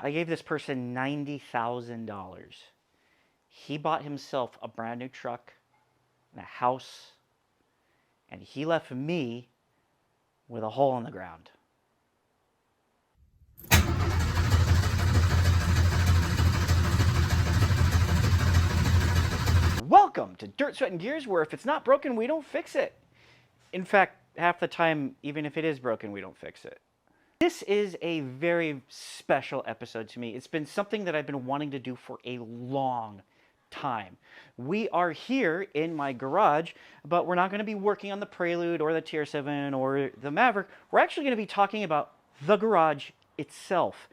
I gave this person $90,000. He bought himself a brand new truck and a house, and he left me with a hole in the ground. Welcome to Dirt, Sweat, and Gears, where if it's not broken, we don't fix it. In fact, half the time, even if it is broken, we don't fix it. This is a very special episode to me. It's been something that I've been wanting to do for a long time. We are here in my garage, but we're not going to be working on the Prelude or the TR7 or the Maverick. We're actually going to be talking about the garage itself.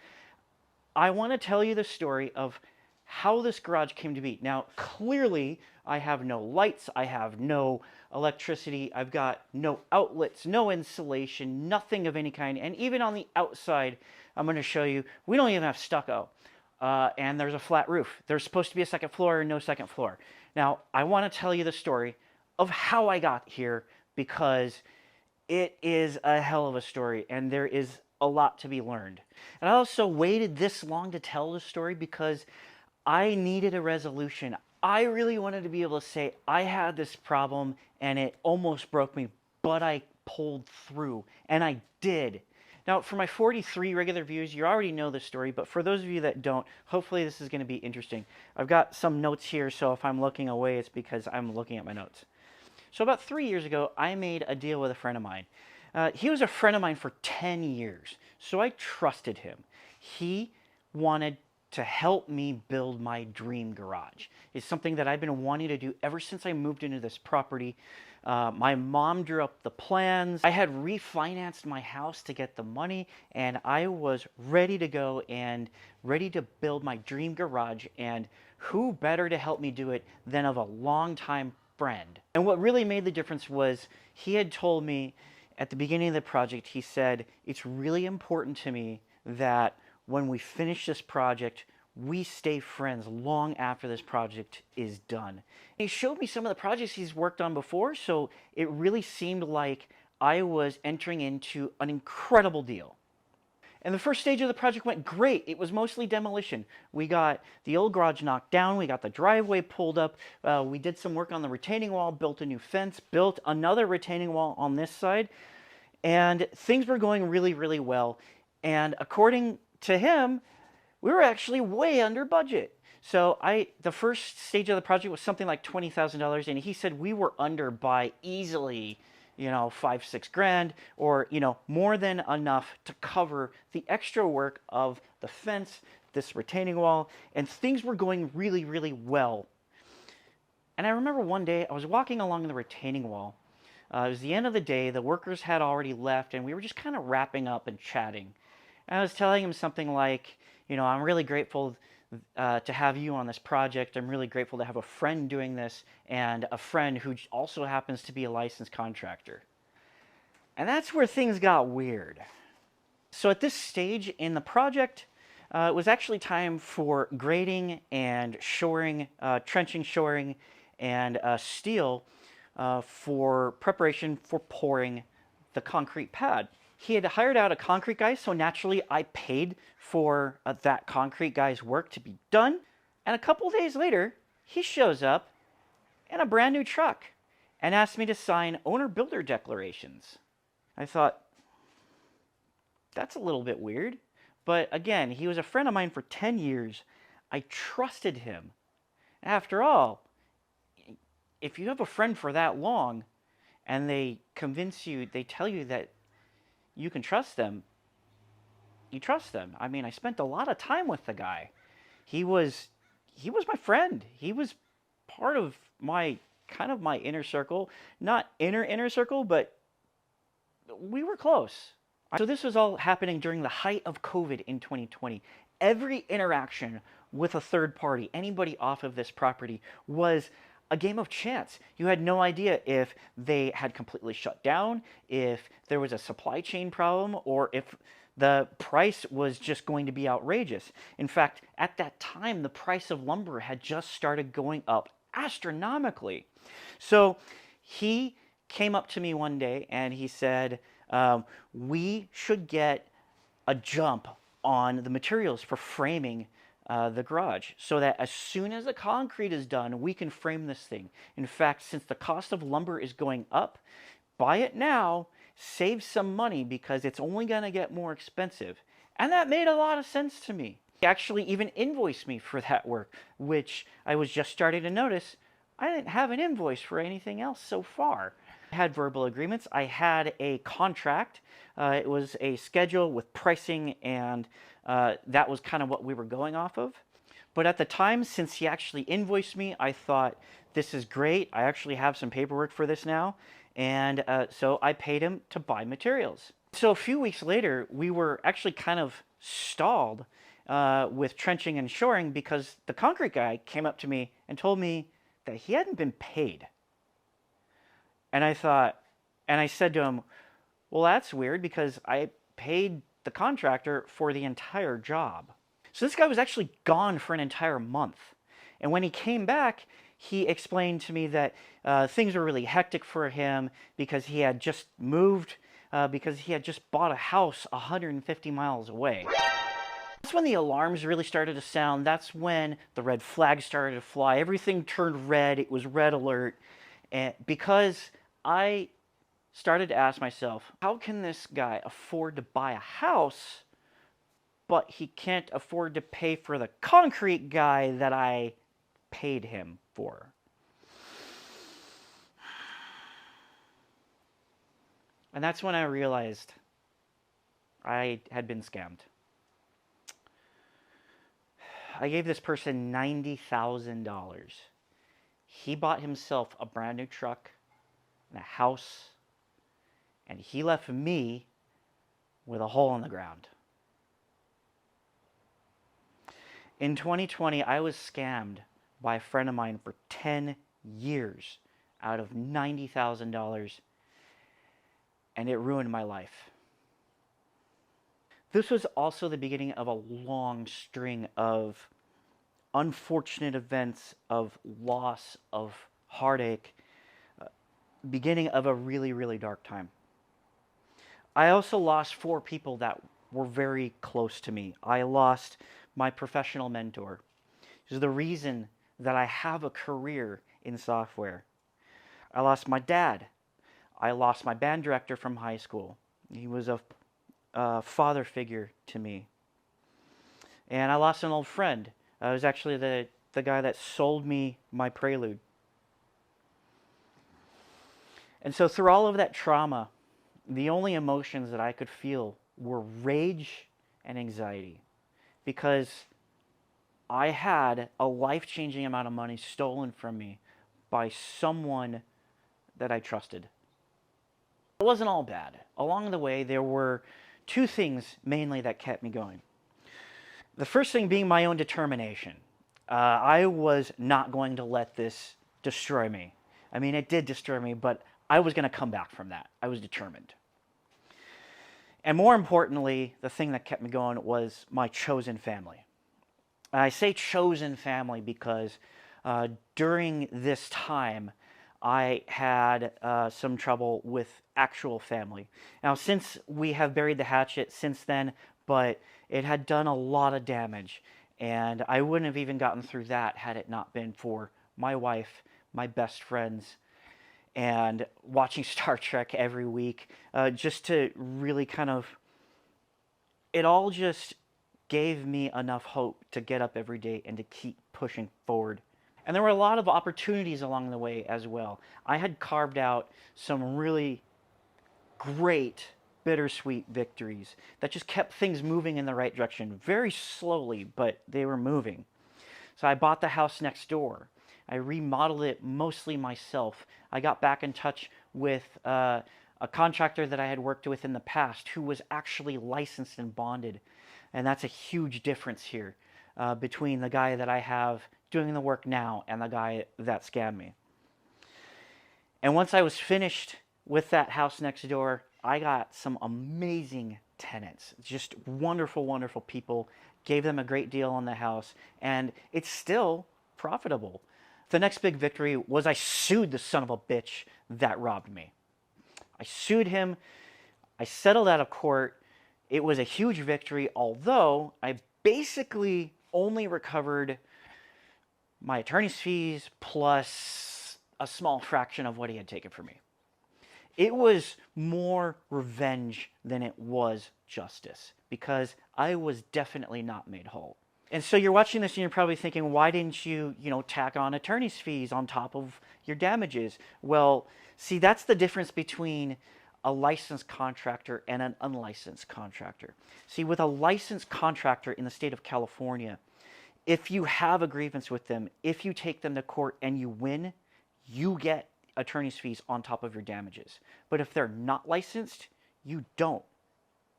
I want to tell you the story of how this garage came to be. Now, clearly, I have no lights, I have no electricity, I've got no outlets, no insulation, nothing of any kind. And even on the outside, I'm going to show you, we don't even have stucco. And there's a flat roof. There's supposed to be a second floor and no second floor. Now, I want to tell you the story of how I got here because it is a hell of a story and there is a lot to be learned. And I also waited this long to tell the story because I needed a resolution. I really wanted to be able to say, I had this problem and it almost broke me, but I pulled through, and I did. Now, for my 43 regular viewers, you already know this story, but for those of you that don't, hopefully this is going to be interesting. I've got some notes here, so if I'm looking away, it's because I'm looking at my notes. So about 3 years ago, I made a deal with a friend of mine. He was a friend of mine for 10 years, so I trusted him. He wanted to help me build my dream garage. It's something that I've been wanting to do ever since I moved into this property. My mom drew up the plans. I had refinanced my house to get the money, and I was ready to go and ready to build my dream garage. And who better to help me do it than of a longtime friend? And what really made the difference was he had told me at the beginning of the project, he said, it's really important to me that when we finish this project, we stay friends long after this project is done. He showed me some of the projects he's worked on before, so it really seemed like I was entering into an incredible deal. And the first stage of the project went great. It was mostly demolition. We got the old garage knocked down, we got the driveway pulled up, we did some work on the retaining wall, built a new fence, built another retaining wall on this side, and things were going really, really well. And according to him, we were actually way under budget. So the first stage of the project was something like $20,000, and he said we were under by easily, $5-6 grand, or more than enough to cover the extra work of the fence, this retaining wall, and things were going really, really well. And I remember one day I was walking along the retaining wall. It was the end of the day, the workers had already left, and we were just kind of wrapping up and chatting. And I was telling him something like, I'm really grateful to have you on this project. I'm really grateful to have a friend doing this and a friend who also happens to be a licensed contractor. And that's where things got weird. So at this stage in the project, it was actually time for grading and shoring, trenching, shoring, and steel for preparation for pouring the concrete pad. He had hired out a concrete guy, so naturally I paid for that concrete guy's work to be done. And a couple days later, he shows up in a brand new truck and asked me to sign owner-builder declarations. I thought, that's a little bit weird. But again, he was a friend of mine for 10 years. I trusted him. After all, if you have a friend for that long and they convince you, they tell you that you can trust them, you trust them. I mean, I spent a lot of time with the guy. He was my friend. He was part of my inner circle. Not inner circle, but we were close. So this was all happening during the height of COVID in 2020. Every interaction with a third party, anybody off of this property, was a game of chance. You had no idea if they had completely shut down, if there was a supply chain problem, or if the price was just going to be outrageous. In fact, at that time, the price of lumber had just started going up astronomically. So he came up to me one day and he said, we should get a jump on the materials for framing the garage, so that as soon as the concrete is done, we can frame this thing. In fact, since the cost of lumber is going up, buy it now, save some money, because it's only going to get more expensive. And that made a lot of sense to me. He actually even invoiced me for that work, which I was just starting to notice I didn't have an invoice for anything else so far. I had verbal agreements. I had a contract. It was a schedule with pricing, and that was kind of what we were going off of. But at the time, since he actually invoiced me, I thought, this is great. I actually have some paperwork for this now. And so I paid him to buy materials. So a few weeks later, we were actually kind of stalled with trenching and shoring, because the concrete guy came up to me and told me that he hadn't been paid. And I thought, and I said to him, well, that's weird, because I paid the contractor for the entire job. So this guy was actually gone for an entire month. And when he came back, he explained to me that things were really hectic for him because he had just moved, because he had just bought a house 150 miles away. That's when the alarms really started to sound. That's when the red flags started to fly. Everything turned red. It was red alert. And because I started to ask myself, how can this guy afford to buy a house, but he can't afford to pay for the concrete guy that I paid him for? And that's when I realized I had been scammed. I gave this person $90,000. He bought himself a brand new truck and a house, and he left me with a hole in the ground. In 2020, I was scammed by a friend of mine for 10 years out of $90,000, and it ruined my life. This was also the beginning of a long string of unfortunate events, of loss, of heartache, beginning of a really, really dark time. I also lost 4 people that were very close to me. I lost my professional mentor. This is the reason that I have a career in software. I lost my dad. I lost my band director from high school. He was a father figure to me. And I lost an old friend. It was actually the guy that sold me my Prelude. And so through all of that trauma, the only emotions that I could feel were rage and anxiety, because I had a life-changing amount of money stolen from me by someone that I trusted. It wasn't all bad. Along the way, there were 2 things mainly that kept me going. The first thing being my own determination. I was not going to let this destroy me. I mean, it did destroy me, but I was going to come back from that. I was determined. And more importantly, the thing that kept me going was my chosen family. I say chosen family because during this time, I had some trouble with actual family. Now, since we have buried the hatchet since then, but it had done a lot of damage, and I wouldn't have even gotten through that had it not been for my wife, my best friends, and watching Star Trek every week, just to really kind of, it all just gave me enough hope to get up every day and to keep pushing forward. And there were a lot of opportunities along the way as well. I had carved out some really great bittersweet victories that just kept things moving in the right direction, very slowly, but they were moving. So I bought the house next door. I remodeled it mostly myself. I got back in touch with a contractor that I had worked with in the past who was actually licensed and bonded. And that's a huge difference here between the guy that I have doing the work now and the guy that scammed me. And once I was finished with that house next door, I got some amazing tenants, just wonderful, wonderful people, gave them a great deal on the house, and it's still profitable. The next big victory was I sued the son of a bitch that robbed me. I sued him. I settled out of court, It was a huge victory, although I basically only recovered my attorney's fees plus a small fraction of what he had taken from me. It was more revenge than it was justice because I was definitely not made whole. And so you're watching this and you're probably thinking, why didn't you, tack on attorney's fees on top of your damages? Well, see, that's the difference between a licensed contractor and an unlicensed contractor. See, with a licensed contractor in the state of California, if you have a grievance with them, if you take them to court and you win, you get attorney's fees on top of your damages. But if they're not licensed, you don't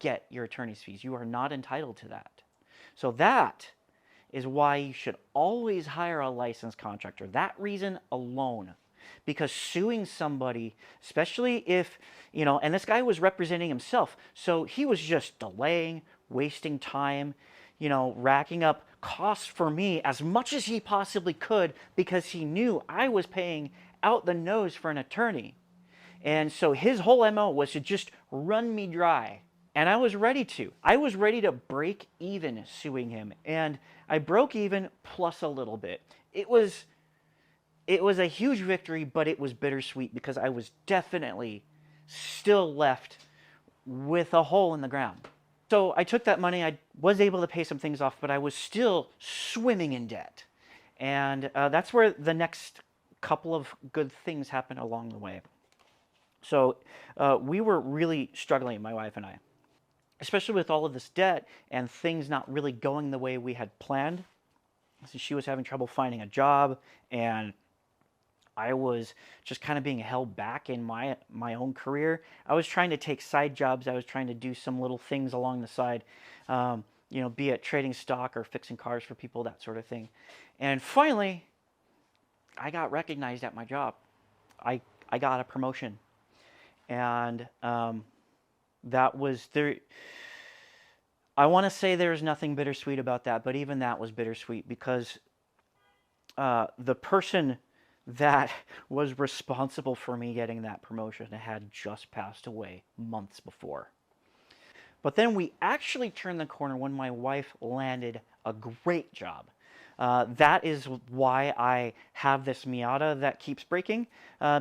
get your attorney's fees. You are not entitled to that. So that is why you should always hire a licensed contractor. That reason alone. Because suing somebody, especially if, and this guy was representing himself, so he was just delaying, wasting time, racking up costs for me as much as he possibly could because he knew I was paying out the nose for an attorney. And so his whole MO was to just run me dry. And I was ready to. I was ready to break even suing him. And I broke even plus a little bit. It was a huge victory, but it was bittersweet because I was definitely still left with a hole in the ground. So I took that money. I was able to pay some things off, but I was still swimming in debt. And that's where the next couple of good things happened along the way. So we were really struggling, my wife and I, especially with all of this debt and things not really going the way we had planned. So she was having trouble finding a job, and I was just kind of being held back in my own career. I was trying to take side jobs. I was trying to do some little things along the side, be it trading stock or fixing cars for people, that sort of thing. And finally, I got recognized at my job. I got a promotion. And that was there. I want to say there's nothing bittersweet about that, but even that was bittersweet because the person that was responsible for me getting that promotion had just passed away months before. But then we actually turned the corner when my wife landed a great job. That is why I have this Miata that keeps breaking,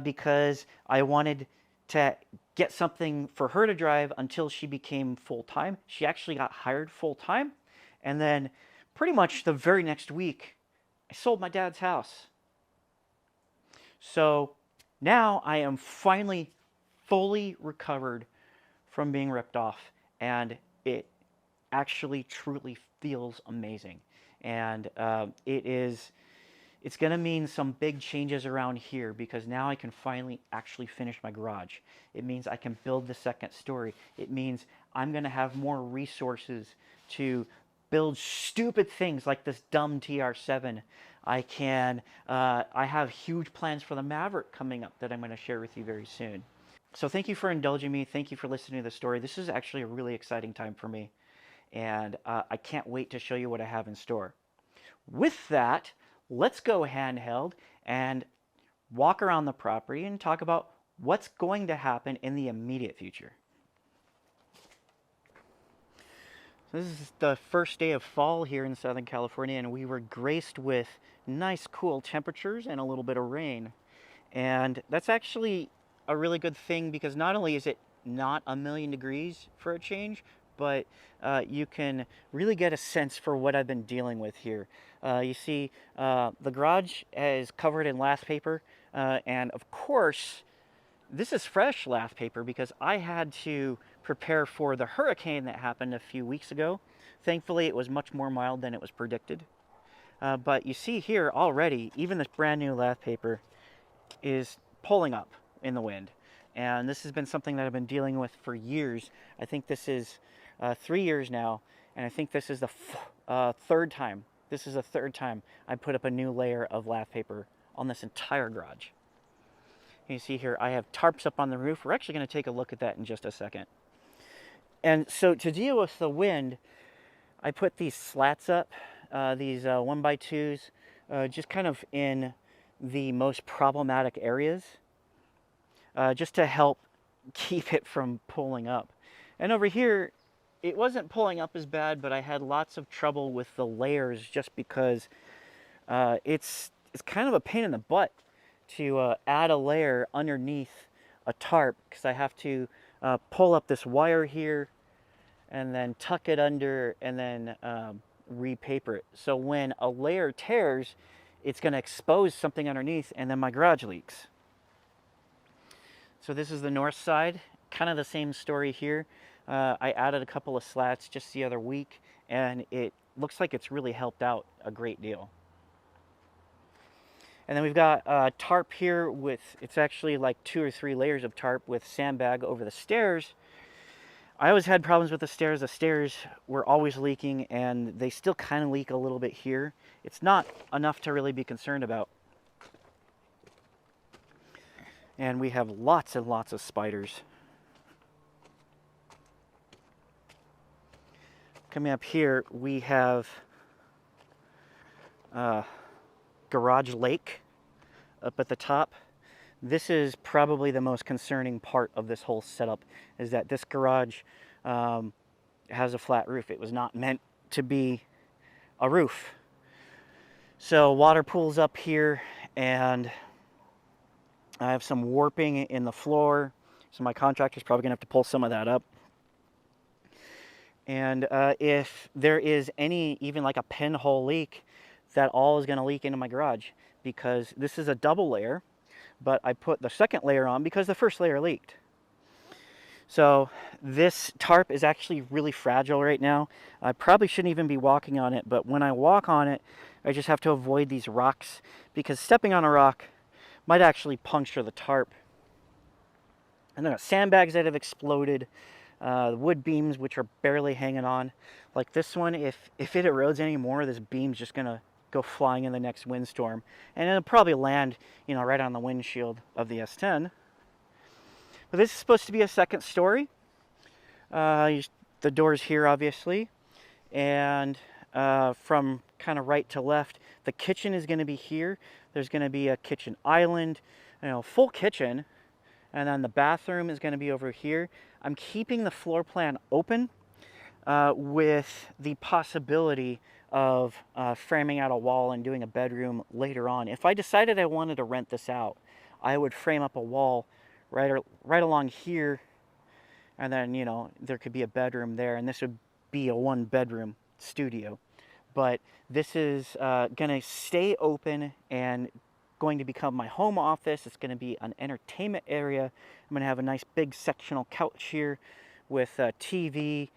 because I wanted to get something for her to drive until she became full-time. She actually got hired full-time, and then pretty much the very next week, I sold my dad's house. So now I am finally fully recovered from being ripped off, and it actually truly feels amazing. And it's going to mean some big changes around here because now I can finally actually finish my garage. It means I can build the second story. It means I'm going to have more resources to build stupid things like this dumb TR7. I have huge plans for the Maverick coming up that I'm going to share with you very soon. So thank you for indulging me. Thank you for listening to the story. This is actually a really exciting time for me. And I can't wait to show you what I have in store. With that, let's go handheld and walk around the property and talk about what's going to happen in the immediate future. This is the first day of fall here in Southern California, and we were graced with nice cool temperatures and a little bit of rain. And that's actually a really good thing because not only is it not a million degrees for a change, but you can really get a sense for what I've been dealing with here. You see, the garage is covered in lath paper, and of course, this is fresh lath paper because I had to prepare for the hurricane that happened a few weeks ago. Thankfully, it was much more mild than it was predicted. But you see here already, even this brand new lath paper is pulling up in the wind. And this has been something that I've been dealing with for years. I think this is 3 years now, and I think this is the third time. This is the third time I put up a new layer of lath paper on this entire garage. You see here, I have tarps up on the roof. We're actually going to take a look at that in just a second. And so to deal with the wind, I put these slats up, these 1x2s, just kind of in the most problematic areas, just to help keep it from pulling up. And over here, it wasn't pulling up as bad, but I had lots of trouble with the layers just because it's kind of a pain in the butt to add a layer underneath a tarp, because I have to pull up this wire here and then tuck it under and then repaper it. So when a layer tears, it's going to expose something underneath, and then my garage leaks. So this is the north side, kind of the same story here. I added a couple of slats just the other week, and it looks like it's really helped out a great deal. And then we've got tarp here with, it's actually like 2 or 3 layers of tarp with sandbag over the stairs. I always had problems with the stairs. The stairs were always leaking, and they still kind of leak a little bit here. It's not enough to really be concerned about. And we have lots and lots of spiders. Coming up here, we have garage lake up at the top. This is probably the most concerning part of this whole setup, is that this garage has a flat roof. It was not meant to be a roof. So water pools up here, and I have some warping in the floor, so my contractor's probably gonna have to pull some of that up. And if there is any, even like a pinhole leak, that all is gonna leak into my garage, because this is a double layer, but I put the second layer on because the first layer leaked. So this tarp is actually really fragile right now. I probably shouldn't even be walking on it, but when I walk on it, I just have to avoid these rocks, because stepping on a rock might actually puncture the tarp. And then sandbags that have exploded, wood beams which are barely hanging on. Like this one, if it erodes anymore, this beam's just gonna go flying in the next windstorm, and it'll probably land, you know, right on the windshield of the S10. But this is supposed to be a second story. The door's here, obviously, and from kind of right to left, the kitchen is going to be here. There's going to be a kitchen island, you know, full kitchen, and then the bathroom is going to be over here. I'm keeping the floor plan open with the possibility of framing out a wall and doing a bedroom later on. If I decided I wanted to rent this out, I would frame up a wall right along here, and then, you know, there could be a bedroom there, and this would be a 1-bedroom studio. But this is going to stay open and going to become my home office. It's going to be an entertainment area. I'm going to have a nice big sectional couch here with a TV.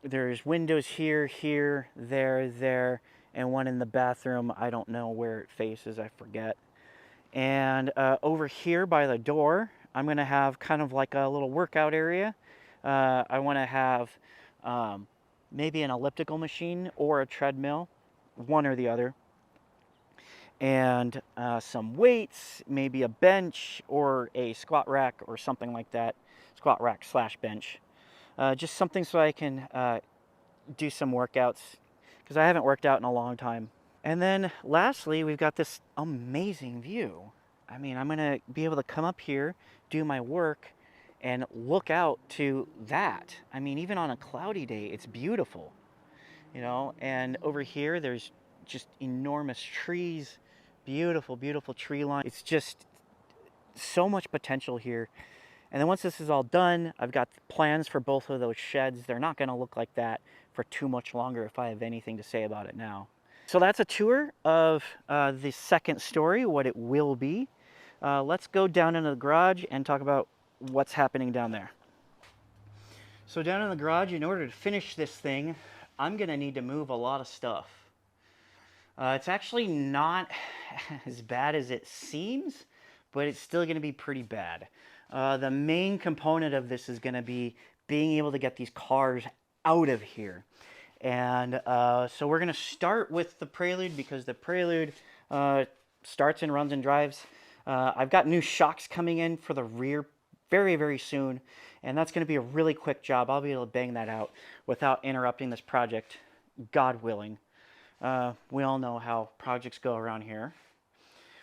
There's windows here, here, there, and one in the bathroom. I don't know where it faces, I forget. And over here by the door, I'm going to have kind of like a little workout area. I want to have maybe an elliptical machine or a treadmill, one or the other. And some weights, maybe a bench or a squat rack or something like that. Squat rack / bench. Just something so I can do some workouts, because I haven't worked out in a long time. And then lastly, we've got this amazing view. I mean, I'm gonna be able to come up here, do my work, and look out to that. I mean, even on a cloudy day, it's beautiful, you know. And over here, there's just enormous trees, beautiful, beautiful tree line. It's just so much potential here. And then once this is all done, I've got plans for both of those sheds. They're not gonna look like that for too much longer if I have anything to say about it now. So that's a tour of the second story, what it will be. Let's go down into the garage and talk about what's happening down there. So down in the garage, in order to finish this thing, I'm gonna need to move a lot of stuff. It's actually not as bad as it seems, but it's still gonna be pretty bad. The main component of this is gonna be being able to get these cars out of here. And so we're going to start with the Prelude, because the Prelude starts and runs and drives. I've got new shocks coming in for the rear very, very soon, and that's going to be a really quick job. I'll be able to bang that out without interrupting this project, God willing. We all know how projects go around here,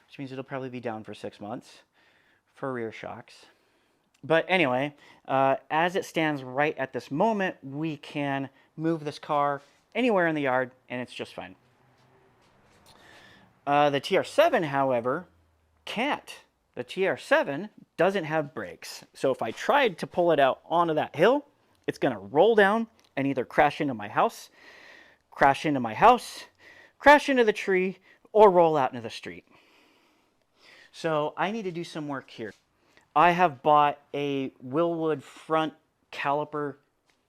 which means it'll probably be down for 6 months for rear shocks. But anyway, as it stands right at this moment, we can move this car anywhere in the yard, and it's just fine. The TR7, however, can't. The TR7 doesn't have brakes. So if I tried to pull it out onto that hill, it's going to roll down and either crash into my house, crash into my house, crash into the tree, or roll out into the street. So I need to do some work here. I have bought a Willwood front caliper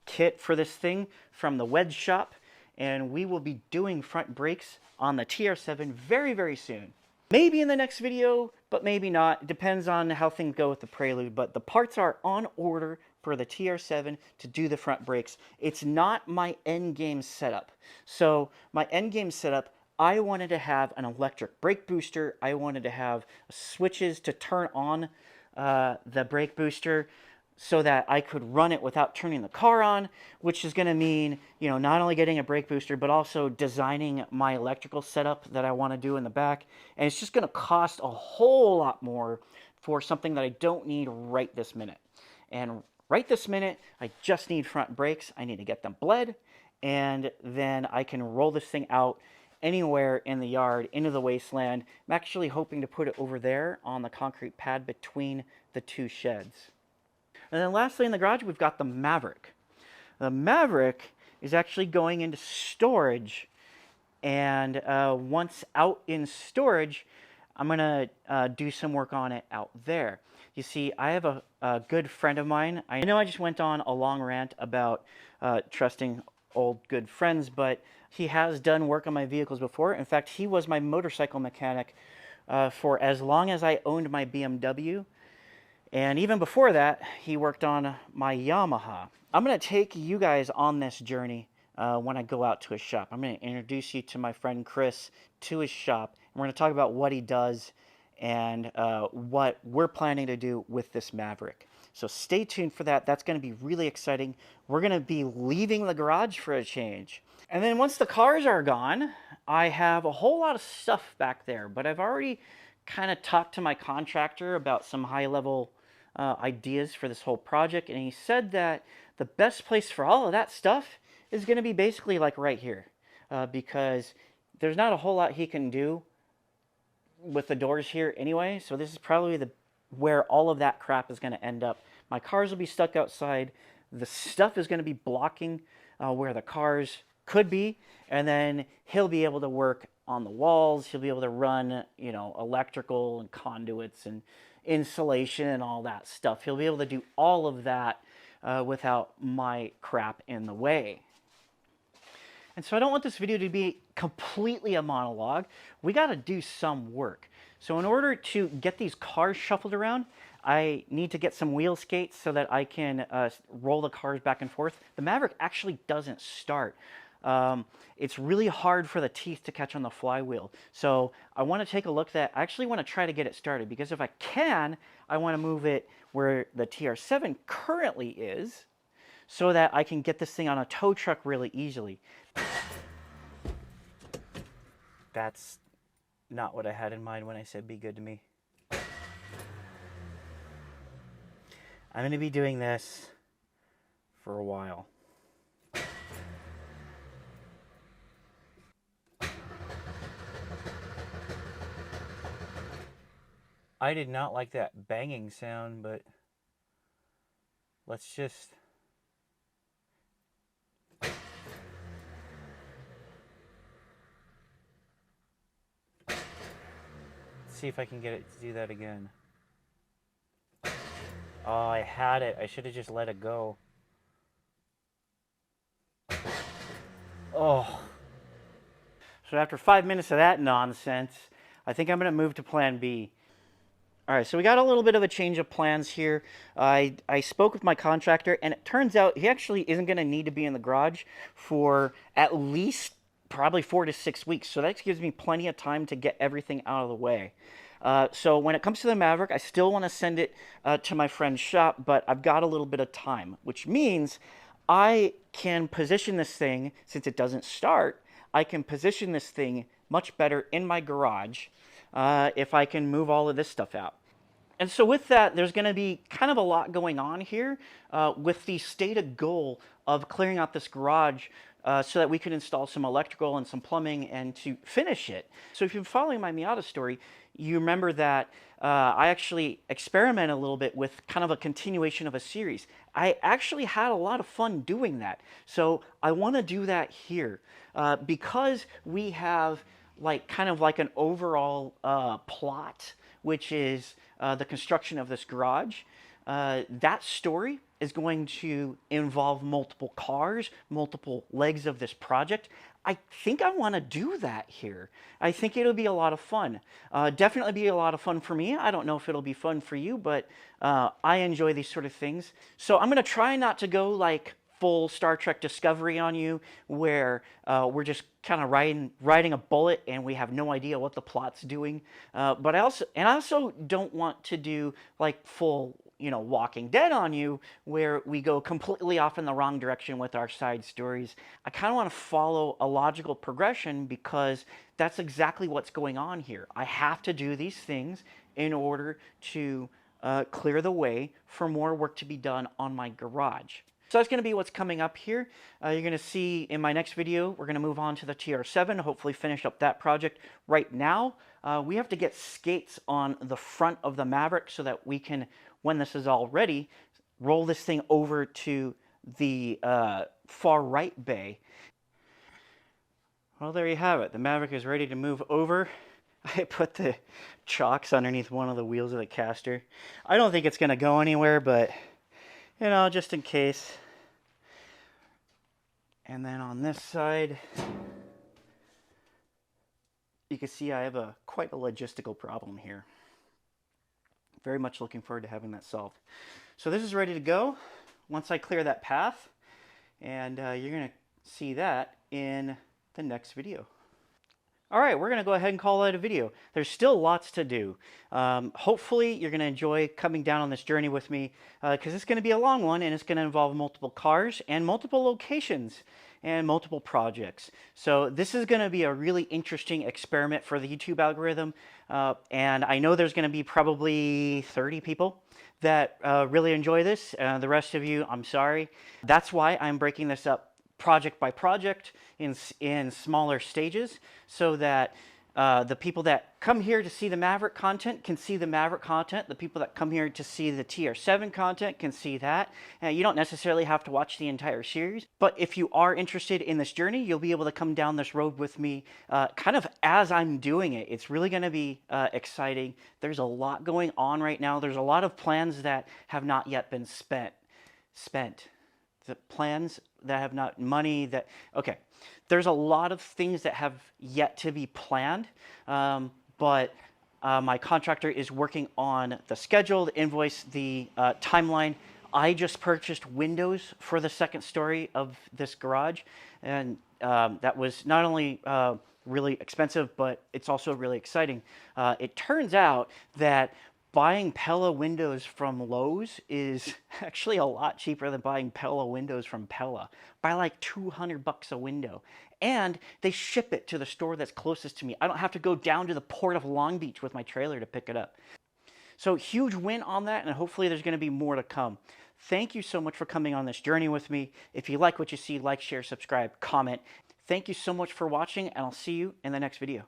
kit for this thing from the Wedge shop, and we will be doing front brakes on the TR7 very, very soon. Maybe in the next video, but maybe not. It depends on how things go with the Prelude, but the parts are on order for the TR7 to do the front brakes. It's not my end game setup. So my end game setup, I wanted to have an electric brake booster. I wanted to have switches to turn on the brake booster so that I could run it without turning the car on, which is going to mean, not only getting a brake booster, but also designing my electrical setup that I want to do in the back. And it's just going to cost a whole lot more for something that I don't need right this minute. And right this minute, I just need front brakes. I need to get them bled, and then I can roll this thing out anywhere in the yard, into the wasteland. I'm actually hoping to put it over there on the concrete pad between the two sheds. And then lastly in the garage, we've got the Maverick. The Maverick is actually going into storage, and once out in storage, I'm going to do some work on it out there. You see, I have a good friend of mine. I know I just went on a long rant about trusting old good friends, but he has done work on my vehicles before. In fact, he was my motorcycle mechanic for as long as I owned my BMW. And even before that, he worked on my Yamaha. I'm going to take you guys on this journey when I go out to his shop. I'm going to introduce you to my friend Chris, to his shop. And we're going to talk about what he does and what we're planning to do with this Maverick. So stay tuned for that. That's going to be really exciting. We're going to be leaving the garage for a change. And then once the cars are gone, I have a whole lot of stuff back there. But I've already kind of talked to my contractor about some high-level ideas for this whole project, and he said that the best place for all of that stuff is going to be basically like right here, because there's not a whole lot he can do with the doors here anyway. So this is probably where all of that crap is going to end up. My cars will be stuck outside. The stuff is going to be blocking where the cars could be, and then he'll be able to work on the walls. He'll be able to run, electrical and conduits and insulation and all that stuff. He'll be able to do all of that without my crap in the way. And so I don't want this video to be completely a monologue. We got to do some work. So in order to get these cars shuffled around, I need to get some wheel skates so that I can roll the cars back and forth. The Maverick actually doesn't start. It's really hard for the teeth to catch on the flywheel. So I want to take a look at that. I actually want to try to get it started, because if I can, I want to move it where the TR7 currently is so that I can get this thing on a tow truck really easily. That's not what I had in mind when I said be good to me. I'm going to be doing this for a while. I did not like that banging sound, but let's just... see if I can get it to do that again. Oh, I had it. I should have just let it go. Oh. So after 5 minutes of that nonsense, I think I'm going to move to plan B. All right, so we got a little bit of a change of plans here. I spoke with my contractor, and it turns out he actually isn't going to need to be in the garage for at least probably 4 to 6 weeks. So that gives me plenty of time to get everything out of the way. So when it comes to the Maverick, I still want to send it to my friend's shop, but I've got a little bit of time, which means I can position this thing, since it doesn't start, I can position this thing much better in my garage if I can move all of this stuff out. And so with that, there's going to be kind of a lot going on here with the stated goal of clearing out this garage so that we can install some electrical and some plumbing and to finish it. So if you're following my Miata story, you remember that I actually experimented a little bit with kind of a continuation of a series. I actually had a lot of fun doing that. So I want to do that here because we have like kind of like an overall plot, which is the construction of this garage. That story is going to involve multiple cars, multiple legs of this project. I think I want to do that here. I think it'll be a lot of fun. Definitely be a lot of fun for me. I don't know if it'll be fun for you, but I enjoy these sort of things. So I'm going to try not to go like full Star Trek Discovery on you, where we're just kind of riding a bullet and we have no idea what the plot's doing. But I also don't want to do like full, Walking Dead on you, where we go completely off in the wrong direction with our side stories. I kind of want to follow a logical progression because that's exactly what's going on here. I have to do these things in order to clear the way for more work to be done on my garage. So that's going to be what's coming up here. You're going to see in my next video, we're going to move on to the TR7, hopefully finish up that project. Right now, we have to get skates on the front of the Maverick so that we can, when this is all ready, roll this thing over to the far right bay. Well, there you have it. The Maverick is ready to move over. I put the chocks underneath one of the wheels of the caster. I don't think it's going to go anywhere, but just in case. And then on this side, you can see I have quite a logistical problem here. Very much looking forward to having that solved. So this is ready to go once I clear that path, and you're going to see that in the next video. All right, we're going to go ahead and call it a video. There's still lots to do. Hopefully, you're going to enjoy coming down on this journey with me because it's going to be a long one and it's going to involve multiple cars and multiple locations and multiple projects. So this is going to be a really interesting experiment for the YouTube algorithm. And I know there's going to be probably 30 people that really enjoy this. The rest of you, I'm sorry. That's why I'm breaking this up project by project in smaller stages so that the people that come here to see the Maverick content can see the Maverick content. The people that come here to see the TR7 content can see that. You don't necessarily have to watch the entire series, but if you are interested in this journey, you'll be able to come down this road with me kind of as I'm doing it. It's really going to be exciting. There's a lot going on right now. There's a lot of plans that have not yet been spent. The plans that have not money that okay, there's a lot of things that have yet to be planned, but my contractor is working on the schedule, the invoice, the timeline. I just purchased windows for the second story of this garage, and that was not only really expensive, but it's also really exciting. It turns out that buying Pella windows from Lowe's is actually a lot cheaper than buying Pella windows from Pella, by like $200 a window. And they ship it to the store that's closest to me. I don't have to go down to the port of Long Beach with my trailer to pick it up. So huge win on that, and hopefully there's going to be more to come. Thank you so much for coming on this journey with me. If you like what you see, like, share, subscribe, comment. Thank you so much for watching, and I'll see you in the next video.